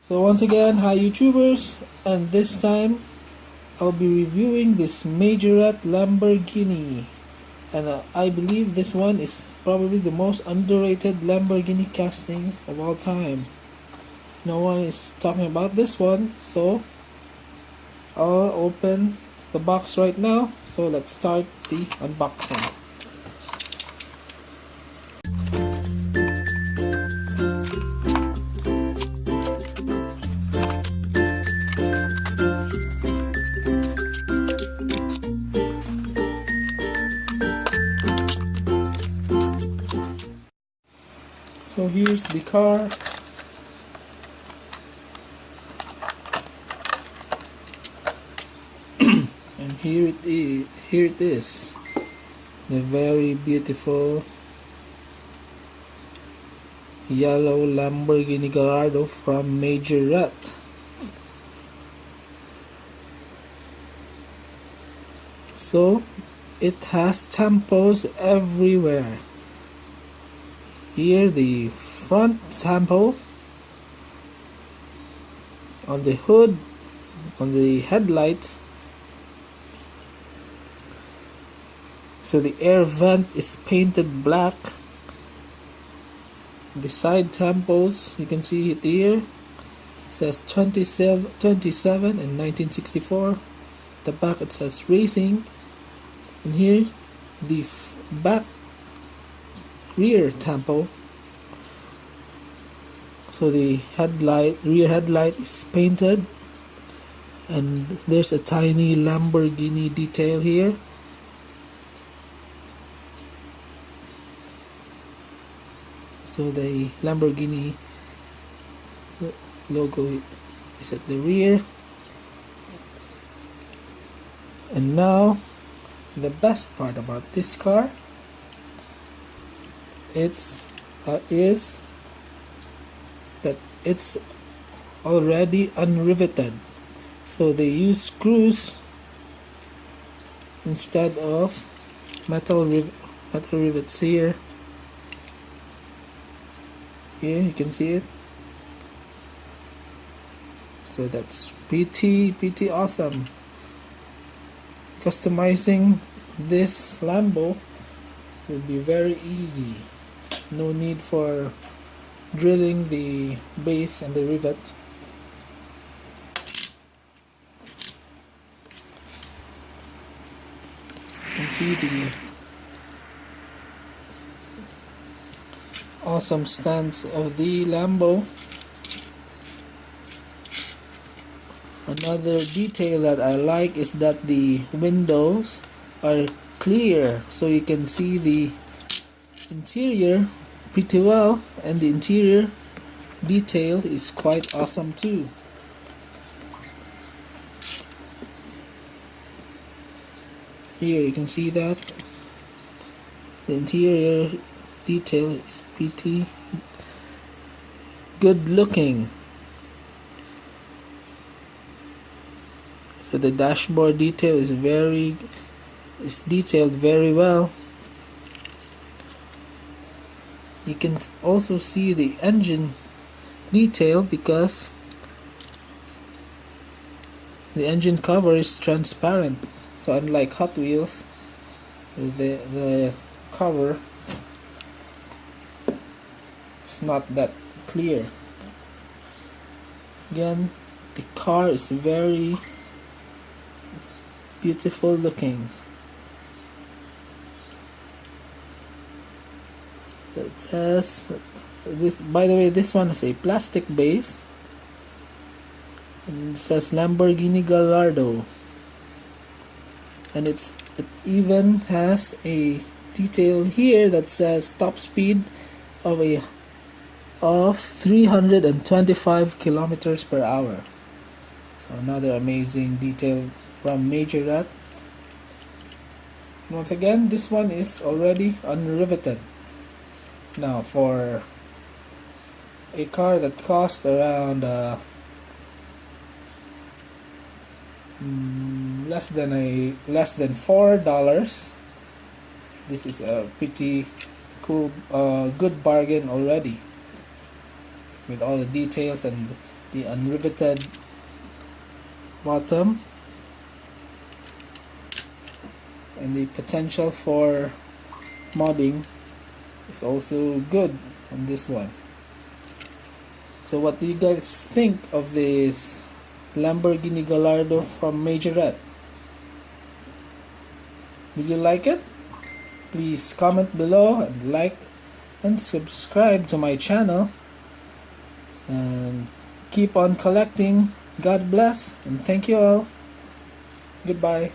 So once again, hi YouTubers, and this time I'll be reviewing this Majorette Lamborghini, and I believe this one is probably the most underrated Lamborghini castings of all time. No one is talking about this one, so I'll open the box right now. So let's start the unboxing. So here's the car. And here it is. The very beautiful yellow Lamborghini Gallardo from Majorette. So it has tampos everywhere. Here the front tampo, on the hood, on the headlights. So the air vent is painted black. The side tampos, you can see it here. It says 27 in 1964. The back it says racing. And here the back rear tampo. So the rear headlight is painted, and there's a tiny Lamborghini detail here. So the Lamborghini logo is at the rear. And now the best part about this car, is that it's already unriveted. So they use screws instead of metal rivets here. Here you can see it. So that's pretty awesome. Customizing this Lambo will be very easy. No need for drilling the base and the rivet. You can see the awesome stance of the Lambo. Another detail that I like is that the windows are clear, so you can see the interior pretty well, and the interior detail is quite awesome too. Here you can see that the interior detail is pretty good looking. So the dashboard detail is detailed very well. You can also see the engine detail because the engine cover is transparent. So unlike Hot Wheels, the cover is not that clear. Again, the car is very beautiful looking. So it says this, by the way, this one is a plastic base, and it says Lamborghini Gallardo, and it even has a detail here that says top speed of 325 kilometers per hour. So another amazing detail from Majorette. Once again, this one is already unriveted. Now for a car that cost around less than $4, this is a pretty cool good bargain already, with all the details and the unriveted bottom, and the potential for modding is also good on this one. So what do you guys think of this Lamborghini Gallardo from Majorette? Did you like it? Please comment below and like and subscribe to my channel, and keep on collecting. God bless and thank you all. Goodbye.